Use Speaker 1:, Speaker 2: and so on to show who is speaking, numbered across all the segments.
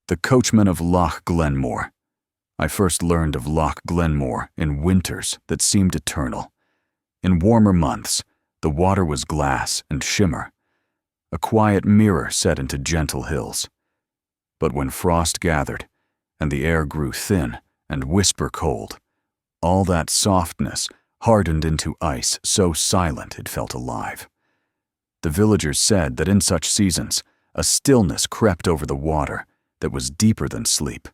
Speaker 1: The Coachman of Loch Glenmoor. I first learned of Loch Glenmoor in winters that seemed eternal. In warmer months, the water was glass and shimmer, a quiet mirror set into gentle hills. But when frost gathered, and the air grew thin and whisper cold, all that softness hardened into ice so silent it felt alive. The villagers said that in such seasons, a stillness crept over the water that was deeper than sleep,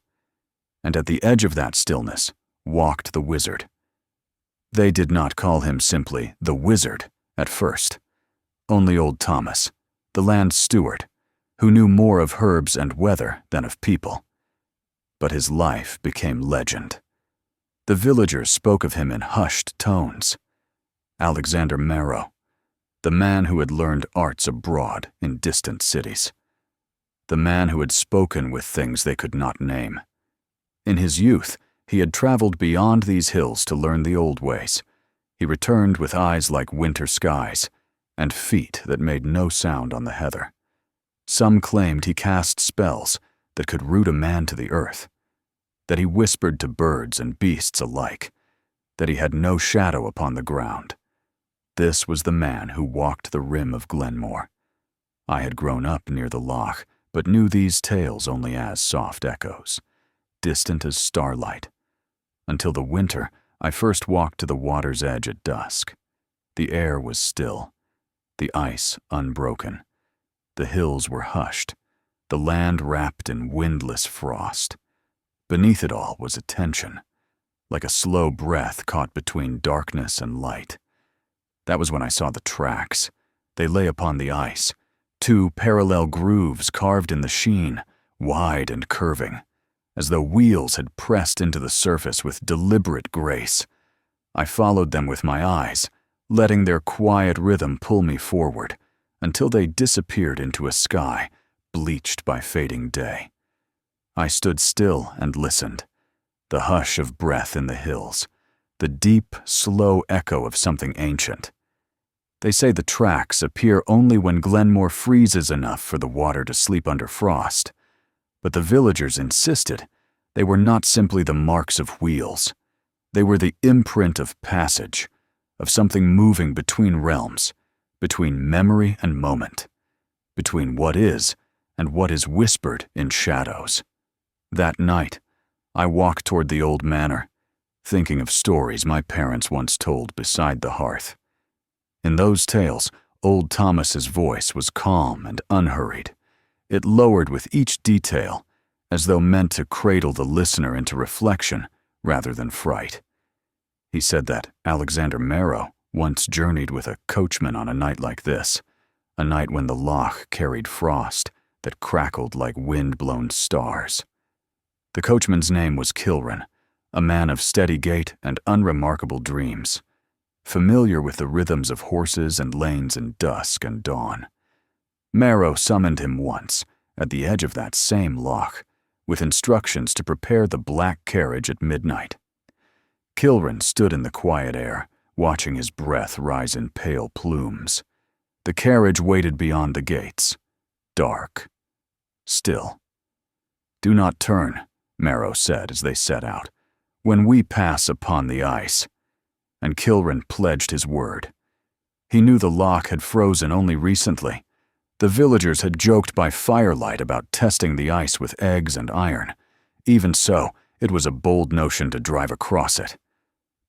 Speaker 1: and at the edge of that stillness walked the wizard. They did not call him simply the wizard at first. Only old Thomas, the land's steward, who knew more of herbs and weather than of people. But his life became legend. The villagers spoke of him in hushed tones. Alexander Marrow, the man who had learned arts abroad in distant cities. The man who had spoken with things they could not name. In his youth, he had traveled beyond these hills to learn the old ways. He returned with eyes like winter skies and feet that made no sound on the heather. Some claimed he cast spells that could root a man to the earth, that he whispered to birds and beasts alike, that he had no shadow upon the ground. This was the man who walked the rim of Glenmoor. I had grown up near the loch, but knew these tales only as soft echoes, distant as starlight. Until the winter, I first walked to the water's edge at dusk. The air was still, the ice unbroken. The hills were hushed, the land wrapped in windless frost. Beneath it all was a tension, like a slow breath caught between darkness and light. That was when I saw the tracks. They lay upon the ice, two parallel grooves carved in the sheen, wide and curving, as though wheels had pressed into the surface with deliberate grace. I followed them with my eyes, letting their quiet rhythm pull me forward, until they disappeared into a sky bleached by fading day. I stood still and listened, the hush of breath in the hills, the deep, slow echo of something ancient. They say the tracks appear only when Glenmoor freezes enough for the water to sleep under frost, but the villagers insisted they were not simply the marks of wheels. They were the imprint of passage, of something moving between realms, between memory and moment, between what is and what is whispered in shadows. That night, I walked toward the old manor, thinking of stories my parents once told beside the hearth. In those tales, old Thomas's voice was calm and unhurried. It lowered with each detail, as though meant to cradle the listener into reflection rather than fright. He said that Alexander Marrow once journeyed with a coachman on a night like this, a night when the loch carried frost that crackled like wind-blown stars. The coachman's name was Kilrin, a man of steady gait and unremarkable dreams, familiar with the rhythms of horses and lanes in dusk and dawn. Marrow summoned him once, at the edge of that same loch, with instructions to prepare the black carriage at midnight. Kilrin stood in the quiet air, watching his breath rise in pale plumes. The carriage waited beyond the gates, dark, still. "Do not turn," Marrow said as they set out, "when we pass upon the ice." And Kilrin pledged his word. He knew the loch had frozen only recently. The villagers had joked by firelight about testing the ice with eggs and iron. Even so, it was a bold notion to drive across it.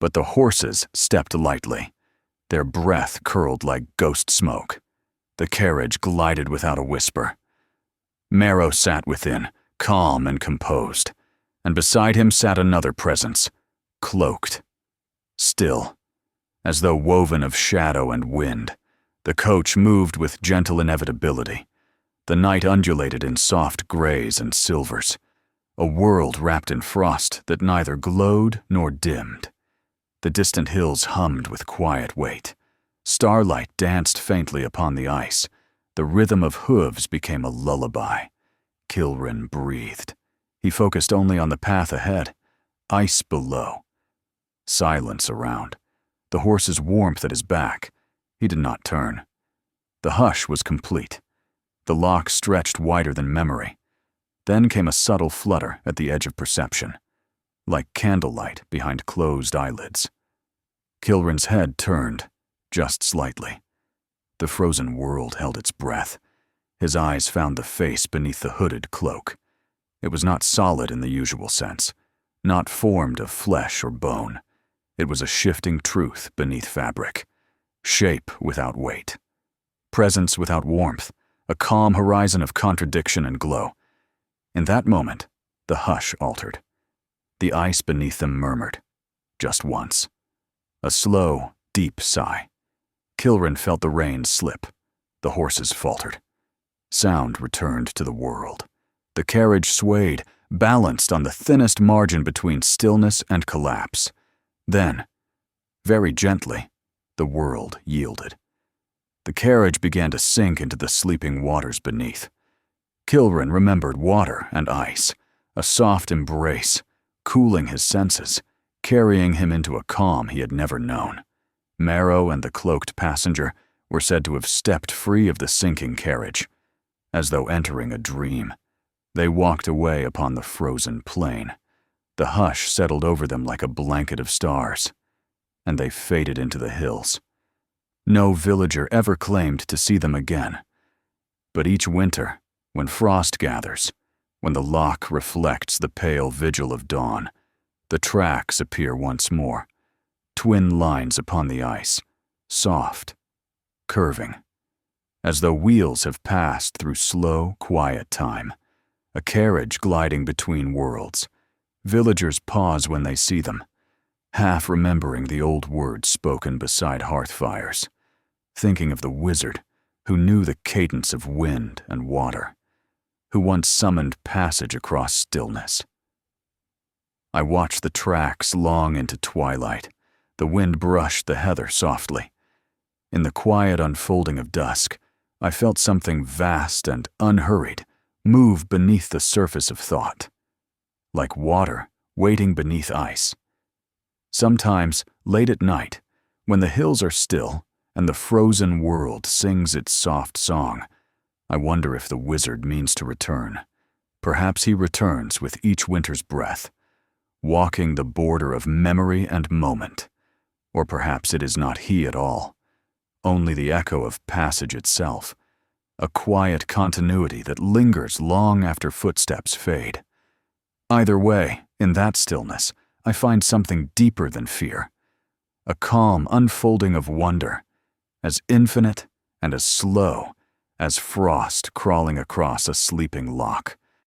Speaker 1: But the horses stepped lightly. Their breath curled like ghost smoke. The carriage glided without a whisper. Marrow sat within, calm and composed, and beside him sat another presence, cloaked, still, as though woven of shadow and wind. The coach moved with gentle inevitability. The night undulated in soft grays and silvers, a world wrapped in frost that neither glowed nor dimmed. The distant hills hummed with quiet weight. Starlight danced faintly upon the ice. The rhythm of hooves became a lullaby. Kilrin breathed. He focused only on the path ahead, ice below. Silence around, the horse's warmth at his back. He did not turn. The hush was complete. The loch stretched wider than memory. Then came a subtle flutter at the edge of perception, like candlelight behind closed eyelids. Kilrin's head turned, just slightly. The frozen world held its breath. His eyes found the face beneath the hooded cloak. It was not solid in the usual sense, not formed of flesh or bone. It was a shifting truth beneath fabric, shape without weight, presence without warmth, a calm horizon of contradiction and glow. In that moment, the hush altered. The ice beneath them murmured, just once. A slow, deep sigh. Kilrin felt the reins slip. The horses faltered. Sound returned to the world. The carriage swayed, balanced on the thinnest margin between stillness and collapse. Then, very gently, the world yielded. The carriage began to sink into the sleeping waters beneath. Kilrin remembered water and ice, a soft embrace, cooling his senses, carrying him into a calm he had never known. Marrow and the cloaked passenger were said to have stepped free of the sinking carriage. As though entering a dream, they walked away upon the frozen plain. The hush settled over them like a blanket of stars, and they faded into the hills. No villager ever claimed to see them again. But each winter, when frost gathers, when the loch reflects the pale vigil of dawn, the tracks appear once more, twin lines upon the ice, soft, curving, as though wheels have passed through slow, quiet time, a carriage gliding between worlds. Villagers pause when they see them, half remembering the old words spoken beside hearth fires, thinking of the wizard who knew the cadence of wind and water, who once summoned passage across stillness. I watched the tracks long into twilight. The wind brushed the heather softly. In the quiet unfolding of dusk, I felt something vast and unhurried move beneath the surface of thought, like water waiting beneath ice. Sometimes, late at night, when the hills are still and the frozen world sings its soft song, I wonder if the wizard means to return. Perhaps he returns with each winter's breath, walking the border of memory and moment. Or perhaps it is not he at all, only the echo of passage itself, a quiet continuity that lingers long after footsteps fade. Either way, in that stillness, I find something deeper than fear, a calm unfolding of wonder, as infinite and as slow as frost crawling across a sleeping loch.